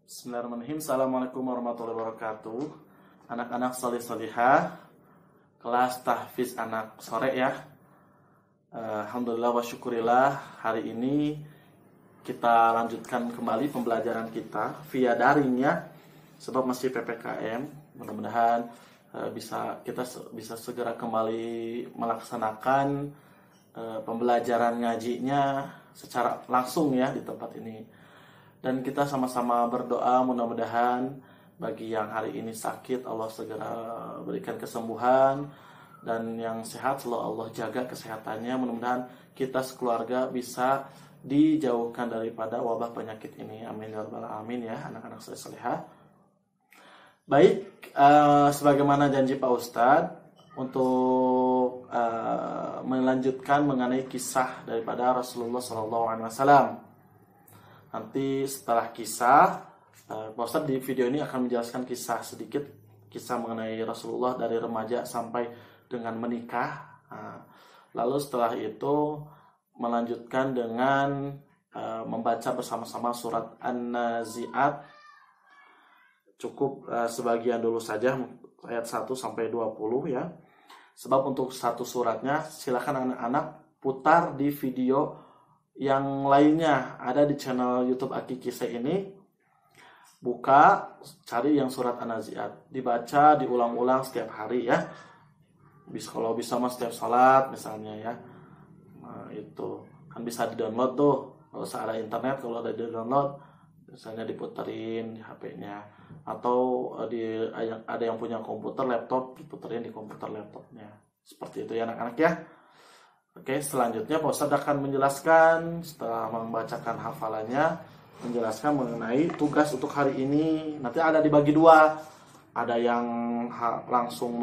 Bismillahirrahmanirrahim. Assalamualaikum warahmatullahi wabarakatuh. Anak-anak solih-solihah, kelas tahfiz anak sore ya. Alhamdulillah wa syukurillah, hari ini kita lanjutkan kembali pembelajaran kita via daring ya. Sebab masih PPKM. Mudah-mudahan kita bisa segera kembali melaksanakan pembelajaran ngajinya secara langsung ya di tempat ini. Dan kita sama-sama berdoa mudah-mudahan bagi yang hari ini sakit Allah segera berikan kesembuhan, dan yang sehat selalu Allah jaga kesehatannya. Mudah-mudahan kita sekeluarga bisa dijauhkan daripada wabah penyakit ini. Amin ya rabbal alamin ya anak-anak soleh-solehah. Baik, sebagaimana janji Pak Ustadz untuk melanjutkan mengenai kisah daripada Rasulullah SAW. Nanti setelah kisah, Pak Ustadz di video ini akan menjelaskan kisah sedikit, kisah mengenai Rasulullah dari remaja sampai dengan menikah. Lalu setelah itu melanjutkan dengan membaca bersama-sama surat An-Nazi'at. Cukup sebagian dulu saja, ayat 1 sampai 20 ya. Sebab untuk satu suratnya silakan anak-anak putar di video yang lainnya, ada di channel YouTube Aki Kisah ini. Buka, cari yang surat An-Nazi'at, dibaca, diulang-ulang setiap hari ya. Kalau bisa mah setiap salat misalnya ya. Nah, itu kan bisa di-download tuh. Kalau ada internet, kalau ada di-download, misalnya diputerin di HP-nya, atau ada yang punya komputer, laptop, diputerin di komputer laptopnya. Seperti itu ya anak-anak ya. Oke, selanjutnya Pak Ustadz akan menjelaskan setelah membacakan hafalannya, menjelaskan mengenai tugas untuk hari ini. Nanti ada dibagi dua, ada yang langsung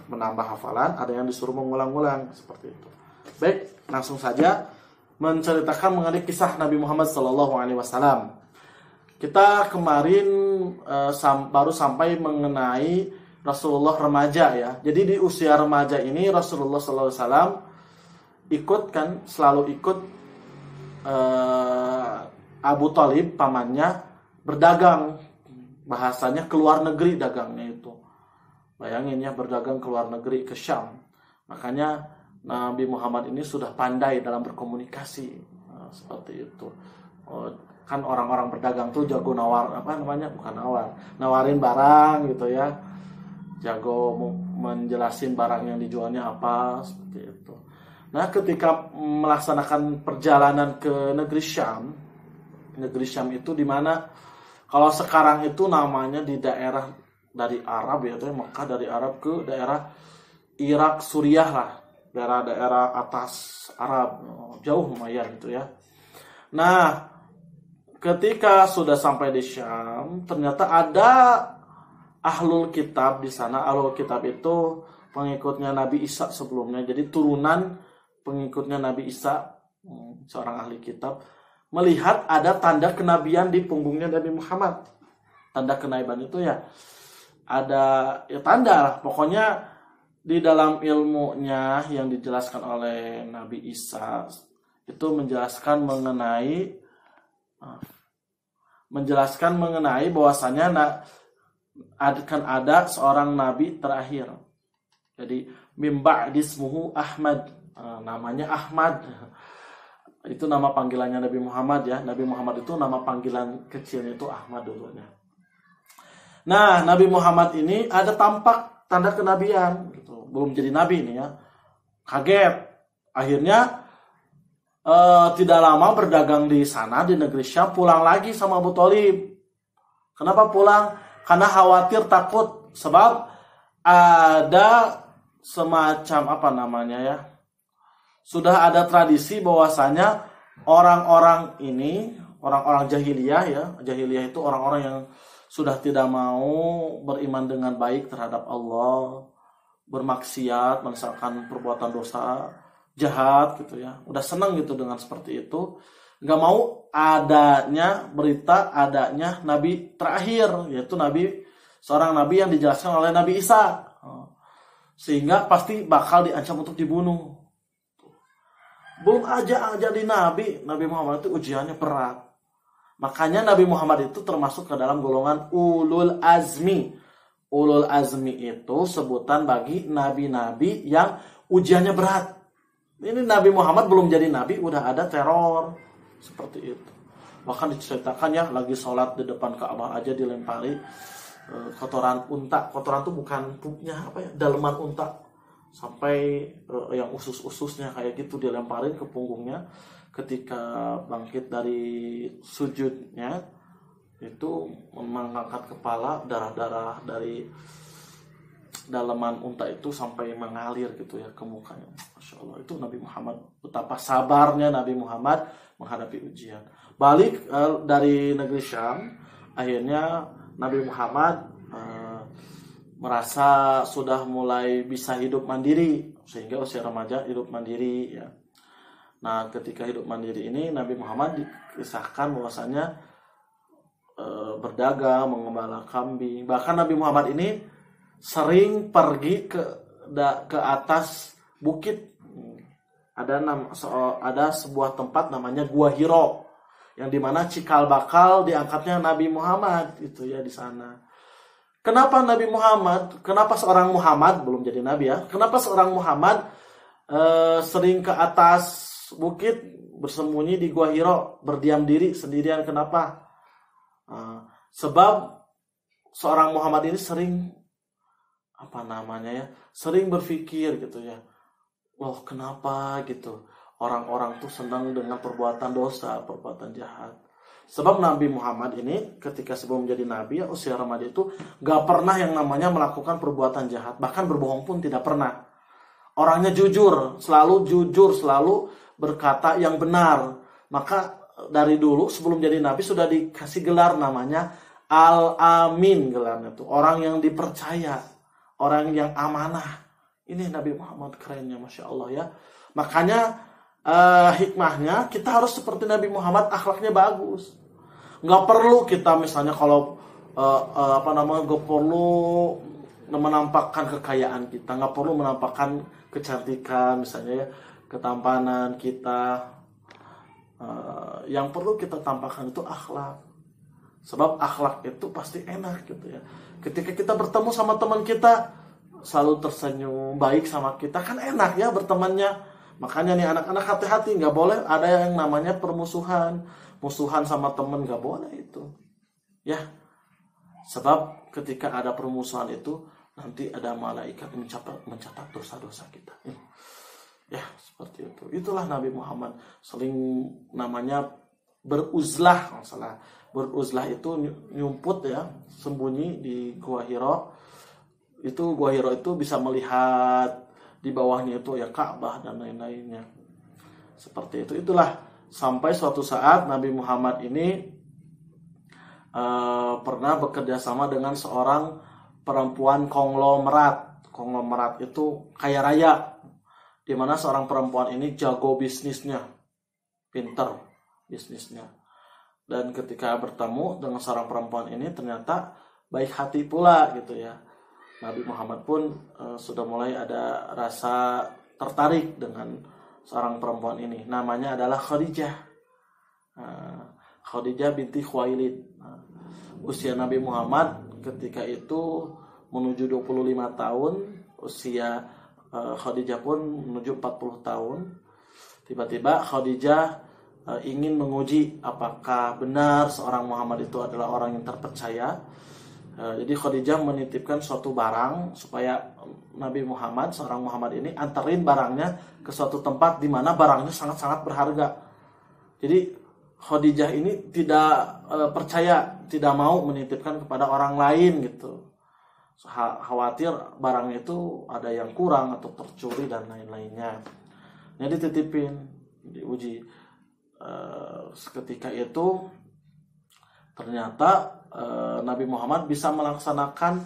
menambah hafalan, ada yang disuruh mengulang-ulang seperti itu. Baik, langsung saja menceritakan mengenai kisah Nabi Muhammad SAW. Kita kemarin baru sampai mengenai Rasulullah remaja ya. Jadi di usia remaja ini Rasulullah SAW selalu ikut Abu Thalib pamannya berdagang. Bahasanya keluar negeri dagangnya itu. Bayangin ya, berdagang keluar negeri ke Syam. Makanya Nabi Muhammad ini sudah pandai dalam berkomunikasi. Seperti itu. Kan orang-orang berdagang tuh jago nawarin barang gitu ya. Jago menjelasin barang yang dijualnya apa, seperti itu. Nah, ketika melaksanakan perjalanan ke negeri Syam itu di mana kalau sekarang itu namanya di daerah dari Arab ya, Mekah, dari Arab ke daerah Irak, Suriah lah, daerah atas Arab, jauh lumayan gitu ya. Nah, ketika sudah sampai di Syam, ternyata ada ahlul kitab di sana. Ahlul kitab itu pengikutnya Nabi Isa sebelumnya, jadi turunan pengikutnya Nabi Isa, seorang ahli kitab, melihat ada tanda kenabian di punggungnya Nabi Muhammad. Tanda kenabian itu ya ada ya tanda lah. Pokoknya di dalam ilmunya yang dijelaskan oleh Nabi Isa itu menjelaskan mengenai bahwasanya akan ada seorang nabi terakhir. Jadi mimba dismuhu Ahmad. Namanya Ahmad. Itu nama panggilannya Nabi Muhammad ya. Nabi Muhammad itu nama panggilan kecilnya itu Ahmad dulunya. Nah, Nabi Muhammad ini ada tampak tanda kenabian gitu. Belum jadi nabi nih ya. Kaget. Akhirnya tidak lama berdagang di sana di negeri Syam, pulang lagi sama Abu Thalib. Kenapa pulang? Karena khawatir, takut, sebab ada semacam sudah ada tradisi bahwasanya orang-orang jahiliyah ya. Jahiliyah itu orang-orang yang sudah tidak mau beriman dengan baik terhadap Allah, bermaksiat, melaksanakan perbuatan dosa, jahat gitu ya. Udah senang gitu dengan seperti itu. Nggak mau adanya nabi terakhir, yaitu seorang nabi yang dijelaskan oleh Nabi Isa. Sehingga pasti bakal diancam untuk dibunuh. Belum aja jadi Nabi Muhammad itu ujiannya berat. Makanya Nabi Muhammad itu termasuk ke dalam golongan ulul azmi. Ulul azmi itu sebutan bagi nabi-nabi yang ujiannya berat. Ini Nabi Muhammad belum jadi nabi udah ada teror seperti itu. Bahkan diceritakan ya, lagi sholat di depan Ka'bah aja dilempari kotoran unta. Kotoran itu bukan pupnya apa ya, daleman unta. Sampai yang usus-ususnya kayak gitu dilemparin ke punggungnya. Ketika bangkit dari sujudnya itu mengangkat kepala, darah-darah dari daleman unta itu sampai mengalir gitu ya ke mukanya. Masya Allah, itu Nabi Muhammad. Betapa sabarnya Nabi Muhammad menghadapi ujian. Balik dari negeri Syam, akhirnya Nabi Muhammad merasa sudah mulai bisa hidup mandiri, sehingga usia remaja hidup mandiri ya. Nah, ketika hidup mandiri ini Nabi Muhammad dikisahkan bahwasanya berdagang, mengembala kambing. Bahkan Nabi Muhammad ini sering pergi ke atas bukit. Ada sebuah tempat namanya Gua Hiro, yang dimana cikal bakal diangkatnya Nabi Muhammad itu ya di sana. Kenapa Nabi Muhammad? Kenapa seorang Muhammad belum jadi nabi ya? Kenapa seorang Muhammad sering ke atas bukit, bersembunyi di Gua Hiro, berdiam diri sendirian? Kenapa? Sebab seorang Muhammad ini sering sering berpikir gitu ya. Loh, kenapa gitu? Orang-orang tuh senang dengan perbuatan dosa, perbuatan jahat. Sebab Nabi Muhammad ini ketika sebelum menjadi nabi ya, usia remaja itu gak pernah yang namanya melakukan perbuatan jahat. Bahkan berbohong pun tidak pernah. Orangnya jujur, selalu berkata yang benar. Maka dari dulu sebelum jadi nabi sudah dikasih gelar namanya Al-Amin, gelarnya tuh. Orang yang dipercaya, orang yang amanah. Ini Nabi Muhammad kerennya, Masya Allah ya. Makanya hikmahnya kita harus seperti Nabi Muhammad, akhlaknya bagus. Nggak perlu kita misalnya kalau nggak perlu menampakkan kekayaan kita, nggak perlu menampakkan kecantikan misalnya ya, ketampanan kita. Yang perlu kita tampakkan itu akhlak. Sebab akhlak itu pasti enak gitu ya. Ketika kita bertemu sama teman kita selalu tersenyum, baik sama kita, kan enak ya bertemannya. Makanya nih anak-anak hati-hati, nggak boleh ada yang namanya permusuhan, musuhan sama teman, nggak boleh itu. Ya, sebab ketika ada permusuhan itu nanti ada malaikat mencatat dosa-dosa kita. Ya, seperti itu. Itulah Nabi Muhammad sering namanya beruzlah, masalah. Beruzlah itu nyumput ya, sembunyi di Gua Hiro. Itu Gua Hiro itu bisa melihat di bawahnya itu ya Ka'bah dan lain-lainnya. Seperti itu. Itulah sampai suatu saat Nabi Muhammad ini pernah bekerja sama dengan seorang perempuan konglomerat. Konglomerat itu kaya raya, di mana seorang perempuan ini jago bisnisnya, pinter bisnisnya. Dan ketika bertemu dengan seorang perempuan ini ternyata baik hati pula gitu ya. Nabi Muhammad pun sudah mulai ada rasa tertarik dengan seorang perempuan ini. Namanya adalah Khadijah. Khadijah binti Khuwailid. Usia Nabi Muhammad ketika itu menuju 25 tahun. Usia Khadijah pun menuju 40 tahun. Tiba-tiba Khadijah ingin menguji apakah benar seorang Muhammad itu adalah orang yang terpercaya. Jadi Khadijah menitipkan suatu barang supaya Nabi Muhammad, seorang Muhammad ini anterin barangnya ke suatu tempat di mana barangnya sangat-sangat berharga. Jadi Khadijah ini tidak percaya, tidak mau menitipkan kepada orang lain gitu. Khawatir barangnya itu ada yang kurang atau tercuri dan lain-lainnya. Jadi titipin, diuji. Seketika itu ternyata Nabi Muhammad bisa melaksanakan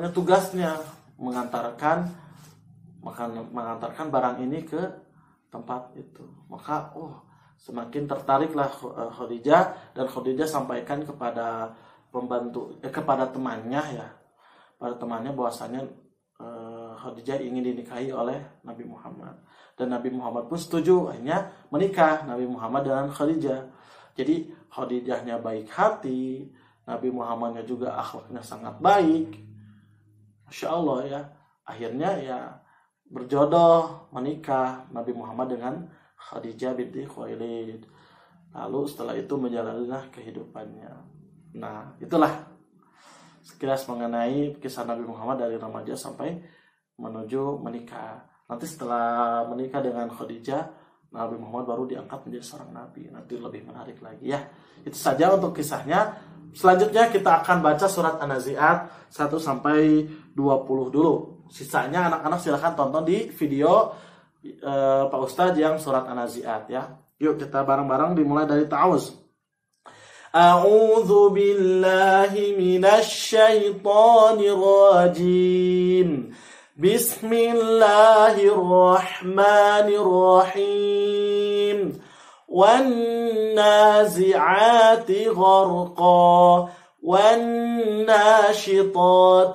tugasnya, mengantarkan barang ini ke tempat itu. Maka semakin tertariklah Khadijah, dan Khadijah sampaikan kepada kepada temannya ya, pada temannya bahwasanya Khadijah ingin dinikahi oleh Nabi Muhammad, dan Nabi Muhammad pun setuju. Akhirnya menikah Nabi Muhammad dengan Khadijah. Jadi Khadijahnya baik hati, Nabi Muhammadnya juga akhlaknya sangat baik. Masya Allah ya. Akhirnya ya berjodoh, menikah Nabi Muhammad dengan Khadijah binti Khuwailid. Lalu setelah itu menjalanilah kehidupannya. Nah, itulah sekilas mengenai kisah Nabi Muhammad dari remaja sampai menuju menikah. Nanti setelah menikah dengan Khadijah, Nabi Muhammad baru diangkat menjadi seorang nabi. Nanti lebih menarik lagi ya. Itu saja untuk kisahnya. Selanjutnya kita akan baca surat An-Nazi'at 1 sampai 20 dulu. Sisanya anak-anak silakan tonton di video Pak Ustadz yang surat An-Nazi'at ya. Yuk kita bareng-bareng dimulai dari ta'awuz. A'udzu billahi minasy syaithanir rajim. Bismillahirrahmanirrahim. وَالنَّازِعَاتِ غَرْقًا وَالنَّاشِطَاتِ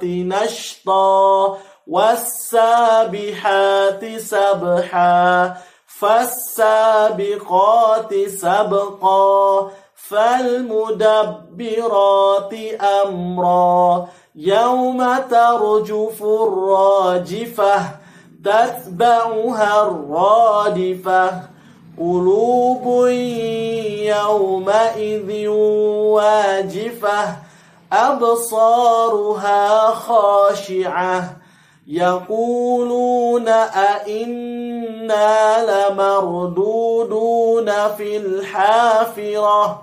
نَشْطًا وَالسَّابِحَاتِ سَبْحًا فَالسَّابِقَاتِ سَبْقًا فَالْمُدَبِّرَاتِ أَمْرًا يَوْمَ تَرْجُفُ الرَّاجِفَةُ تَتْبَعُهَا الرَّادِفَةُ قلوب يومئذ واجفة أبصارها خاشعة يقولون أئنا لمردودون في الحافرة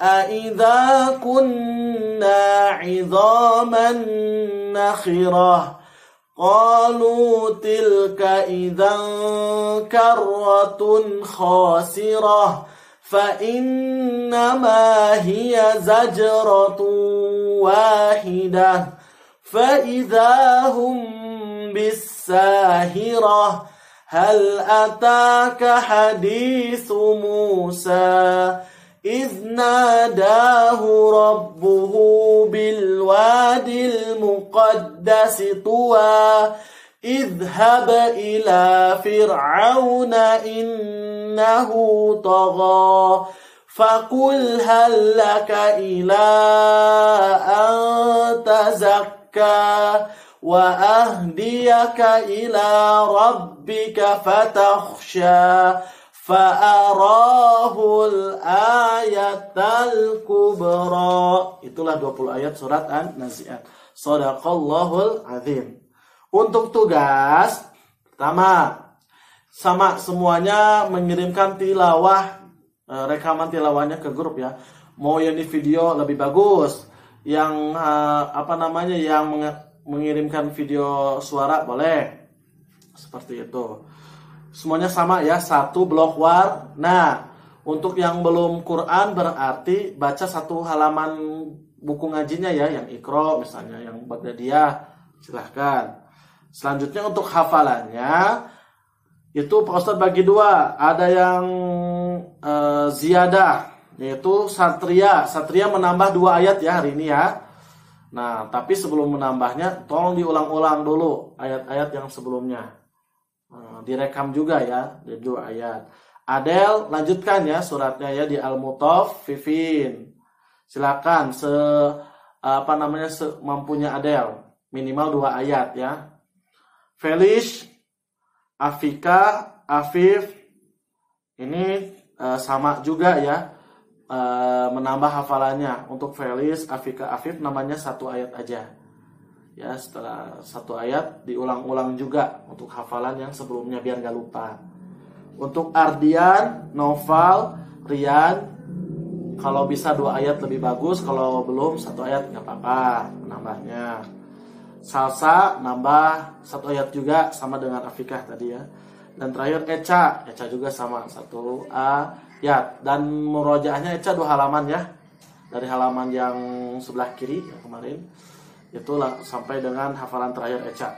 أئذا كنا عظاما نخرة قالوا تلك إذا كرة خاسرة فإنما هي زجرة واحدة فإذا هم بالساهرة هل أتاك حديث موسى إذ ناداه ربه بالوادي المقدس طوى اذهب إلى فرعون إنه طغى فقل هل لك إلى أن تزكى وأهديك إلى ربك فتخشى Fa'arahul ayatal kubra. Itulah 20 ayat surat An-Nazi'at. Shadaqallahul azim. Untuk tugas pertama, sama semuanya mengirimkan tilawah, rekaman tilawahnya ke grup ya. Mau yang di video lebih bagus, yang yang mengirimkan video suara boleh. Seperti itu. Semuanya sama ya, 1 blok war. Nah, untuk yang belum Quran berarti baca 1 halaman buku ngajinya ya, yang Iqra misalnya, yang Baghdadiyah, silahkan. Selanjutnya untuk hafalannya, itu Pak Ustadz bagi 2. Ada yang ziyadah, yaitu satria. Satria menambah 2 ayat ya hari ini ya. Nah, tapi sebelum menambahnya, tolong diulang-ulang dulu ayat-ayat yang sebelumnya. Direkam juga ya, di 2 ayat. Adel lanjutkan ya suratnya ya di Al-Mutaffifin. Silakan semampunya Adel, minimal 2 ayat ya. Felish, Afika, Afif ini sama juga ya, menambah hafalannya. Untuk Felish, Afika, Afif namanya 1 ayat aja. Ya, setelah 1 ayat diulang-ulang juga untuk hafalan yang sebelumnya biar gak lupa. Untuk Ardian, Noval, Rian, kalau bisa 2 ayat lebih bagus, kalau belum 1 ayat gak apa-apa menambahnya. Salsa nambah 1 ayat juga sama dengan Afikah tadi ya. Dan terakhir Eca juga sama 1 ayat. Dan murojaahnya Eca 2 halaman ya, dari halaman yang sebelah kiri yang kemarin. Itulah sampai dengan hafalan terakhir Eca.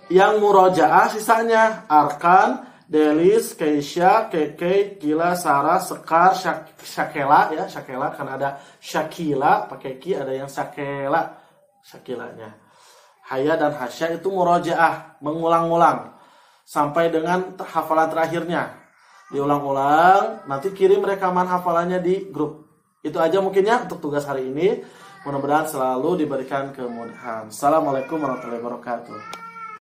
Yang murojaah sisanya Arkan, Delis, Keisha, Keke, Kila, Sarah, Sekar, Syakela ya, Syakela kan ada Syakila pakai ki, ada yang Syakela, Syakilanya. Haya dan Hasya itu murojaah, mengulang-ulang sampai dengan hafalan terakhirnya. diulang-ulang, nanti kirim rekaman hafalannya di grup. Itu aja mungkin ya untuk tugas hari ini. Mudah-mudahan selalu diberikan kemudahan. Assalamualaikum warahmatullahi wabarakatuh.